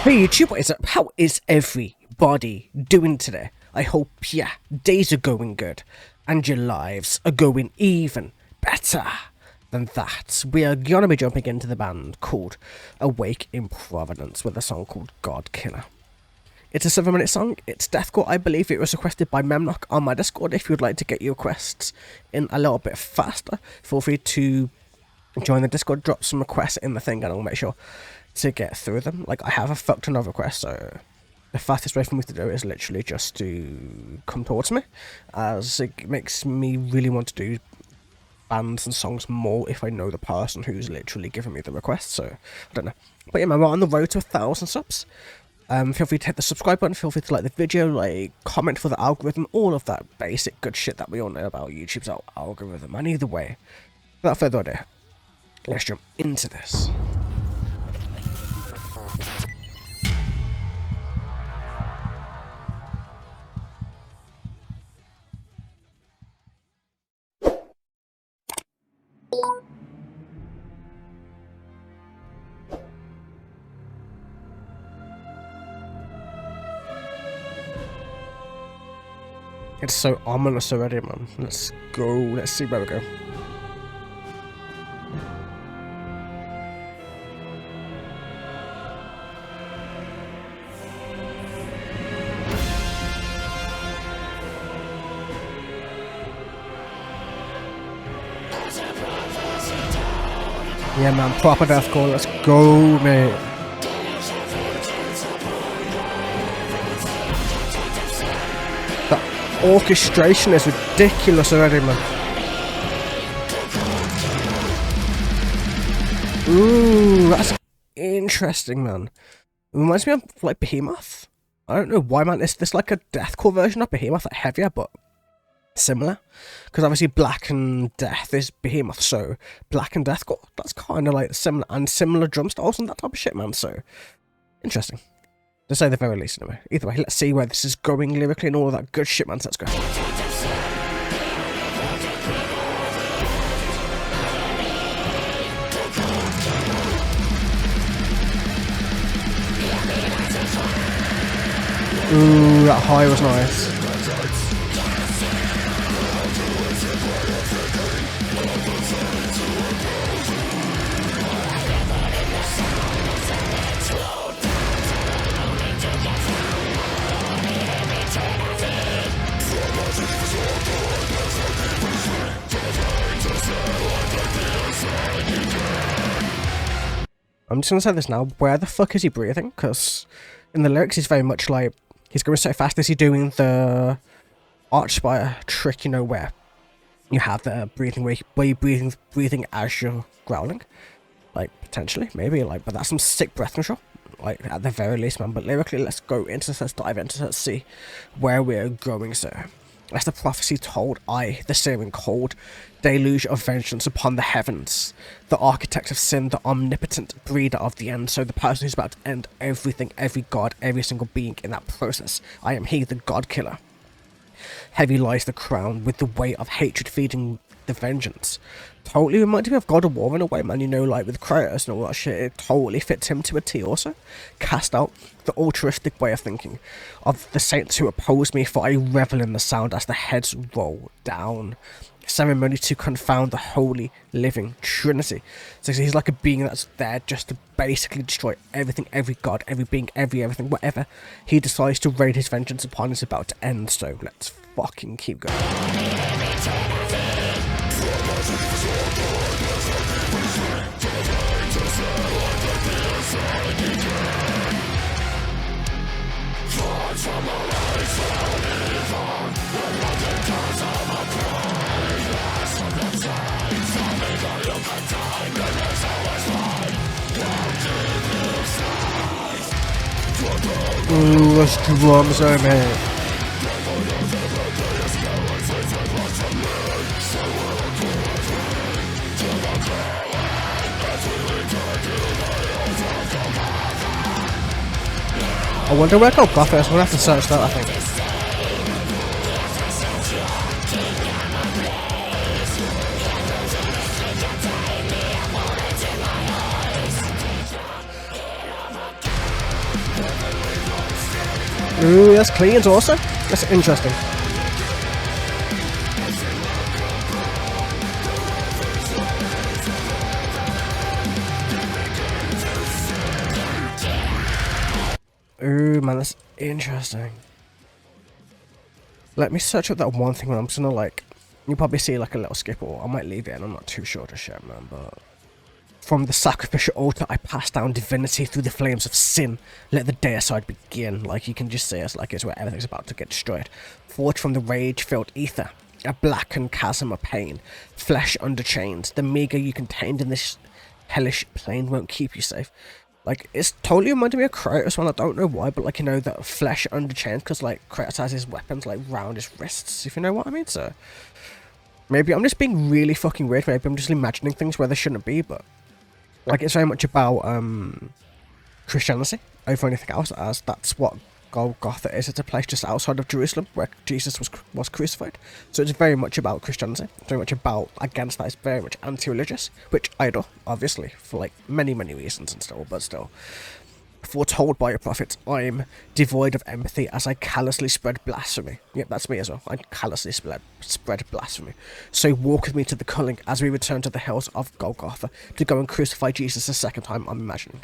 Hey YouTube, what is up? How is everybody doing today? I hope, yeah, days are going good, and your lives are going even better than that. We are gonna be jumping into the band called Awake in Providence with a song called Godkiller. It's a 7-minute song, it's deathcore. I believe it was requested by Memnock on my Discord. If you'd like to get your requests in a little bit faster, feel free to join the Discord, drop some requests in the thing, and I'll make sure to get through them. Like, I have a fuck ton of requests, so the fastest way for me to do it is literally just to come towards me, as it makes me really want to do bands and songs more if I know the person who's literally giving me the request. So I don't know, but yeah man, we're on the road to 1,000 subs. Feel free to hit the subscribe button, feel free to like the video, like, comment for the algorithm, all of that basic good shit that we all know about YouTube's algorithm. And either way, without further ado, let's jump into this. It's so ominous already, man. Let's go. Let's see where we go. Yeah, man. Proper deathcore. Let's go, mate. Orchestration is ridiculous already, man. Ooh, that's interesting, man. It reminds me of, like, Behemoth. I don't know why, man. Is this like a deathcore version of Behemoth, like heavier, but similar? Because obviously Blackened Death is Behemoth, so Blackened Deathcore, that's kind of like similar, and similar drum styles and that type of shit, man. So, interesting. To say the very least, anyway. Either way, let's see where this is going lyrically and all of that good shit, man. So let's go. Ooh, that high was nice. I'm just gonna say this now, where the fuck is he breathing? Because in the lyrics he's very much like, he's going so fast. Is he doing the Archspire trick, you know, where you have the breathing, where you're breathing as you're growling? Like, potentially, maybe, like, but that's some sick breath control, like, at the very least, man. But lyrically, let's go into this, let's dive into this, let's see where we're going, sir. As the prophecy told, I, the searing cold deluge of vengeance upon the heavens, the architect of sin, the omnipotent breeder of the end, so the person who's about to end everything, every god, every single being in that process. I am he, the Godkiller. Heavy lies the crown, with the weight of hatred feeding the vengeance. Totally reminded me of God of War in a way, man, you know, like with Kratos and all that shit. It totally fits him to a T also. Cast out the altruistic way of thinking of the saints who oppose me, for I revel in the sound as the heads roll down. Ceremony to confound the holy living trinity. So he's like a being that's there just to basically destroy everything, every god, every being, everything, whatever he decides to raid his vengeance upon is about to end. So let's fucking keep going. Ooh, those drums are man. I wonder where Godkiller is. We'll have to search that, I think. Ooh, that's cleans also. That's interesting. Ooh, man, that's interesting. Let me search up that one thing, man. I'm just gonna, like, you'll probably see, like, a little skip, or I might leave it in. I'm not too sure to share, man, but... From the sacrificial altar, I pass down divinity through the flames of sin. Let the deicide begin. Like, you can just see us like it's where everything's about to get destroyed. Forged from the rage-filled ether. A blackened chasm of pain. Flesh under chains. The meager you contained in this hellish plane won't keep you safe. Like, it's totally reminded me of Kratos one. I don't know why, but, like, you know, that flesh under chains, because, like, Kratos has his weapons, like, round his wrists, if you know what I mean. So, maybe I'm just being really fucking weird. Maybe I'm just imagining things where they shouldn't be, but... Like, it's very much about Christianity over anything else, as that's what Golgotha is. It's a place just outside of Jerusalem where Jesus was crucified. So it's very much about Christianity. It's very much about against that. It's very much anti-religious, which I adore, obviously, for like many, many reasons and still, but still. Foretold by a prophet, I'm devoid of empathy as I callously spread blasphemy. Yep, that's me as well. I callously spread blasphemy. So walk with me to the culling as we return to the hills of Golgotha to go and crucify Jesus a second time, I'm imagining.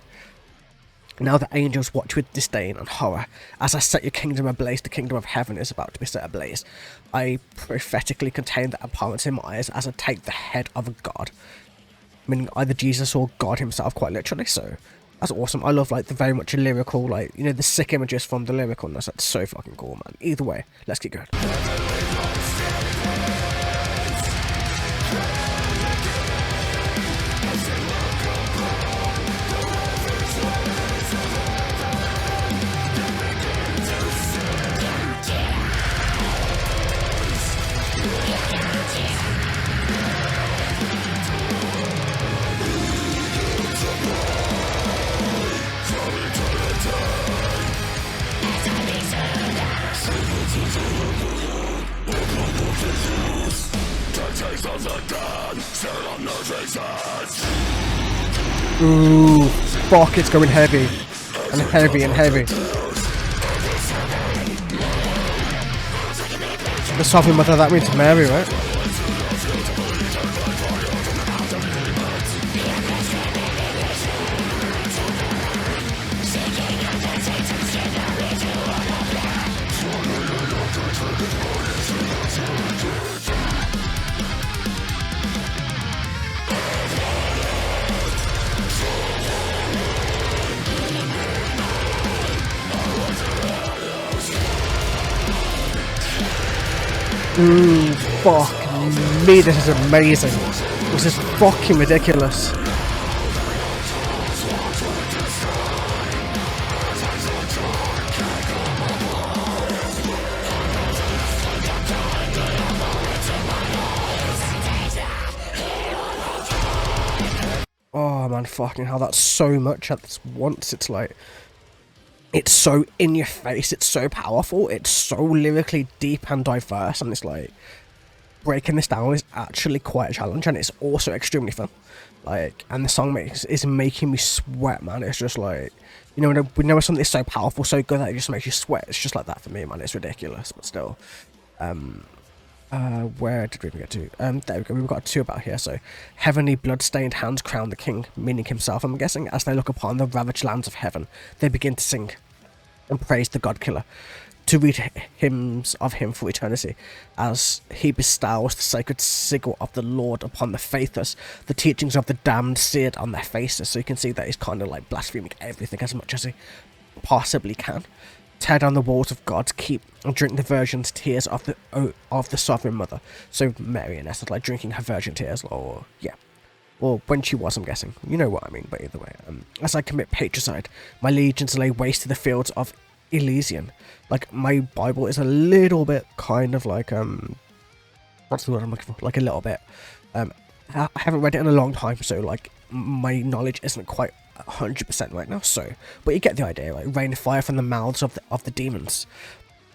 Now the angels watch with disdain and horror. As I set your kingdom ablaze, the kingdom of heaven is about to be set ablaze. I prophetically contain the abhorrence in my eyes as I take the head of a god. Meaning either Jesus or God himself, quite literally, so... That's awesome. I love, like, the very much lyrical, like, you know, the sick images from the lyrical, and that's so fucking cool, man. Either way, let's get going. Ooh, fuck, it's going heavy. And heavy and heavy. The sovereign mother, that means Mary, right? Ooh, fuck me, this is amazing. This is fucking ridiculous. Oh man, fucking hell, that's so much at once. It's like... It's so in your face, it's so powerful, it's so lyrically deep and diverse, and it's like, breaking this down is actually quite a challenge, and it's also extremely fun. Like, and the song is making me sweat, man. It's just like, you know, when something is so powerful, so good that it just makes you sweat. It's just like that for me, man. It's ridiculous, but still. Where did we even get to? There we go, we've got two about here. So, heavenly blood-stained hands crown the king, meaning himself, I'm guessing. As they look upon the ravaged lands of heaven, they begin to sing and praise the Godkiller, to read hymns of him for eternity, as he bestows the sacred sigil of the Lord upon the faithless, the teachings of the damned seared on their faces. So you can see that he's kind of like blaspheming everything as much as he possibly can. Tear down the walls of God's keep and drink the virgin's tears of the sovereign mother. So Mary, in essence, like drinking her virgin tears, or yeah. Well, when she was, I'm guessing. You know what I mean, but either way. As I commit patricide, my legions lay waste to the fields of Elysian. Like, my Bible is a little bit kind of like, what's the word I'm looking for? Like, a little bit. I haven't read it in a long time, so, like, my knowledge isn't quite 100% right now, so. But you get the idea, right? Rain fire from the mouths of the demons.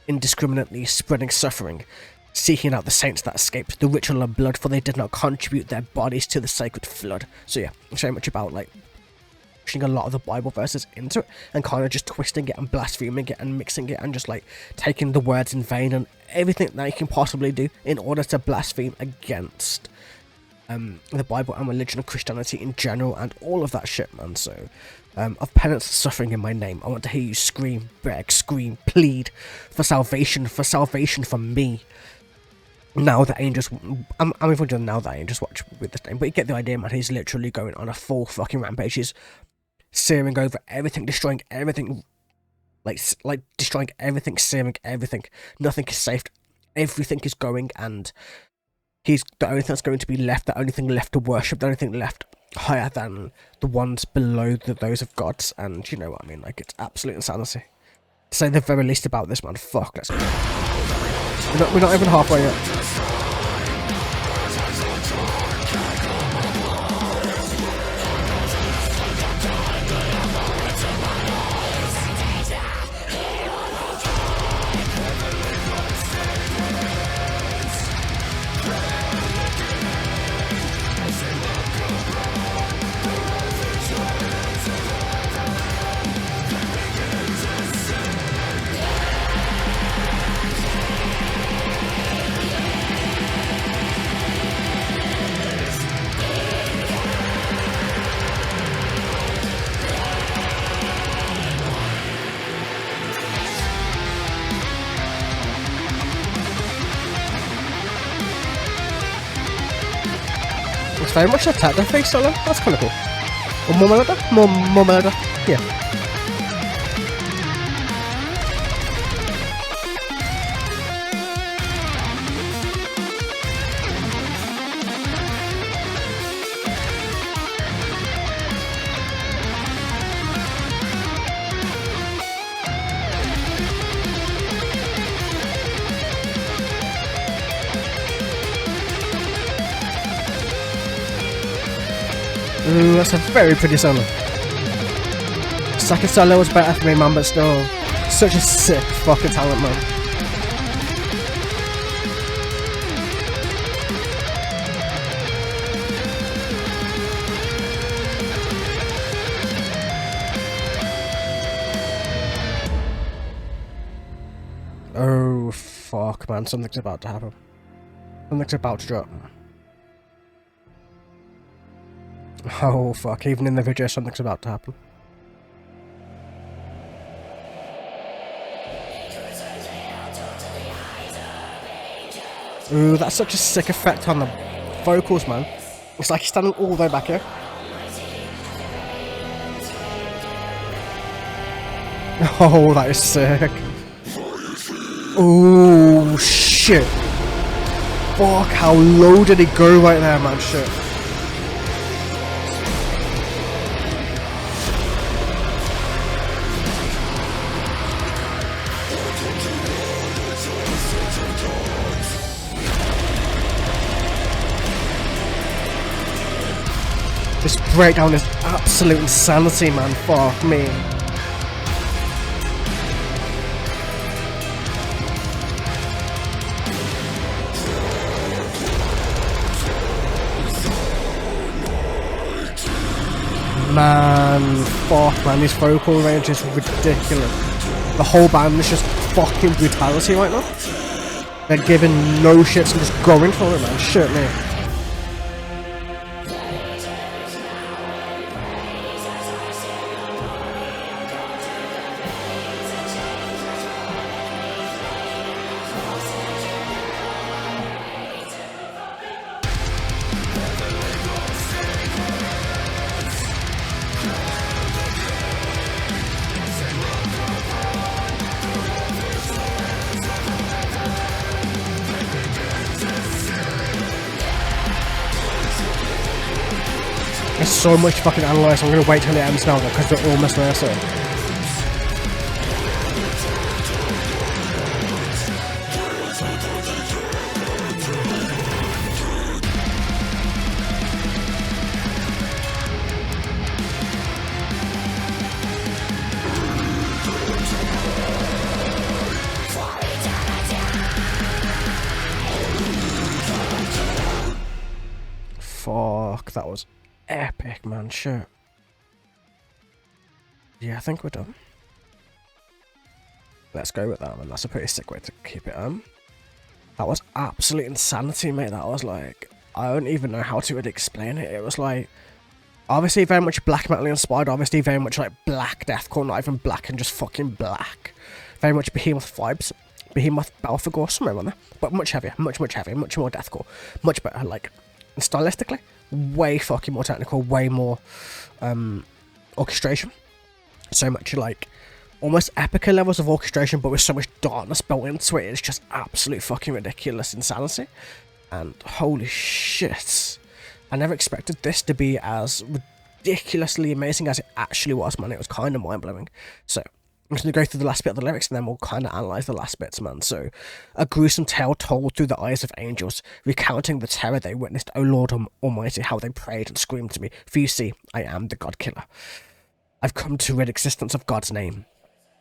Indiscriminately spreading suffering. Seeking out the saints that escaped the ritual of blood, for they did not contribute their bodies to the sacred flood. So yeah, it's very much about, like, pushing a lot of the Bible verses into it and kind of just twisting it and blaspheming it and mixing it and just like taking the words in vain and everything that you can possibly do in order to blaspheme against the Bible and religion and Christianity in general and all of that shit, man. So of penance and suffering in my name, I want to hear you scream, beg, scream, plead for salvation for me. Now that angels, I'm even doing now that angels watch with this name, but you get the idea, man. He's literally going on a full fucking rampage. He's searing over everything, destroying everything, like destroying everything, searing everything. Nothing is safe. Everything is going, and he's the only thing that's going to be left. The only thing left to worship. The only thing left higher than the ones below those of gods. And you know what I mean? Like, it's absolute insanity. To say the very least about this, man. Fuck. Let's go. We're not even halfway yet. It's very much a techno face solo. That's kind of cool. Or more melody? More melody. Yeah. Ooh, that's a very pretty solo. Second solo was better for me, man, but still, such a sick fucking talent, man. Oh, fuck, man, something's about to happen. Something's about to drop. Oh fuck, even in the video something's about to happen. Ooh, that's such a sick effect on the vocals, man. It's like he's standing all the way back here. Oh, that is sick. Oh shit. Fuck, how low did he go right there, man? Shit. This breakdown is absolute insanity, man. Fuck me. Man, fuck, man. This vocal range is ridiculous. The whole band is just fucking brutality right now. They're giving no shits and just going for it, man. Shit, man. There's so much fucking analyze, I'm gonna wait till it ends now because they're almost there, so. Fuck, that was epic, man. Shit. Yeah, I think we're done. Let's go with that, and that's a pretty sick way to keep it. That was absolute insanity, mate. That was like, I don't even know how to really explain it. It was like, obviously very much black metal inspired, obviously very much like black deathcore, not even black and just fucking black. Very much Behemoth vibes. Behemoth, Belphegor, somewhere around there. But much heavier, much heavier, much more deathcore. Much better, like, stylistically, way fucking more technical, way more orchestration. So much like almost epical levels of orchestration, but with so much darkness built into it. It's just absolute fucking ridiculous insanity. And holy shit, I never expected this to be as ridiculously amazing as it actually was, man. It was kind of mind-blowing. So I'm just going to go through the last bit of the lyrics and then we'll kind of analyse the last bits, man. So, a gruesome tale told through the eyes of angels, recounting the terror they witnessed. O Lord Almighty, how they prayed and screamed to me. For you see, I am the Godkiller. I've come to rid existence of God's name.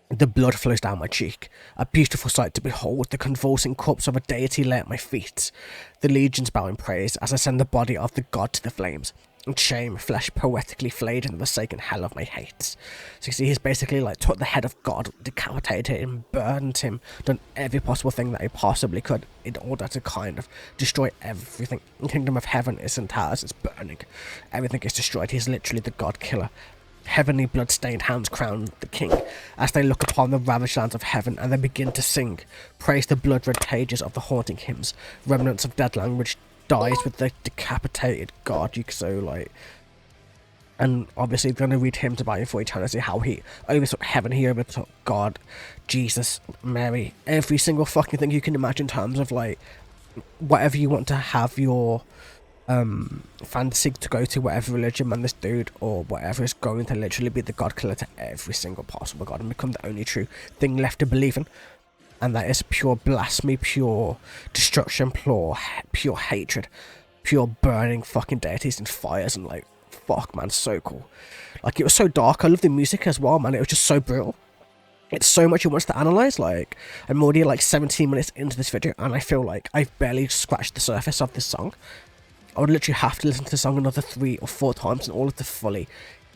The blood flows down my cheek, a beautiful sight to behold, the convulsing corpse of a deity lay at my feet. The legions bow in praise as I send the body of the god to the flames. And shame, flesh poetically flayed in the forsaken hell of my hate. So you see, he's basically like took the head of God, decapitated him, burned him, done every possible thing that he possibly could in order to kind of destroy everything. The kingdom of heaven is in tatters, it's burning. Everything is destroyed. He's literally the God killer. Heavenly blood-stained hands crown the king as they look upon the ravaged lands of heaven, and they begin to sing, praise the blood-red pages of the haunting hymns, remnants of dead language dies with the decapitated god. You so like, and obviously they're going to read hymns about him for eternity, how he overtook heaven, he overtook God, Jesus, Mary, every single fucking thing you can imagine in terms of like whatever you want to have your fantasy to go to, whatever religion, man, this dude or whatever is going to literally be the god killer to every single possible god and become the only true thing left to believe in, and that is pure blasphemy, pure destruction, pure hatred, pure burning fucking deities and fires, and like, fuck, man, so cool. Like, it was so dark. I love the music as well, man. It was just so brutal. It's so much it wants to analyze. Like, I'm already like 17 minutes into this video and I feel like I've barely scratched the surface of this song. I would literally have to listen to the song another 3 or 4 times in order to fully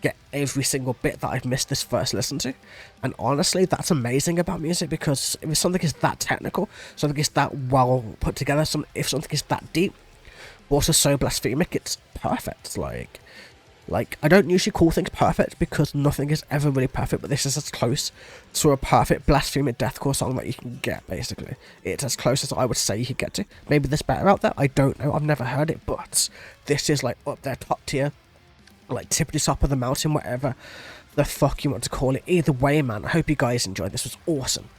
get every single bit that I've missed this first listen to. And honestly, that's amazing about music, because if something is that technical, something is that well put together, if something is that deep, but also so blasphemic, it's perfect. Like, I don't usually call things perfect because nothing is ever really perfect, but this is as close to a perfect blasphemic deathcore song that you can get, basically. It's as close as I would say you could get to. Maybe there's better out there, I don't know, I've never heard it, but this is like up there, top tier, like tippity top of the mountain, whatever the fuck you want to call it. Either way, man, I hope you guys enjoyed. This was awesome.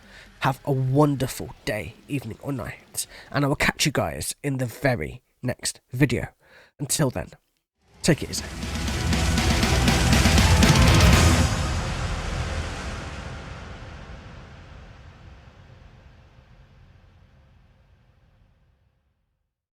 Have a wonderful day, evening or night, and I will catch you guys in the very next video. Until then, take it easy.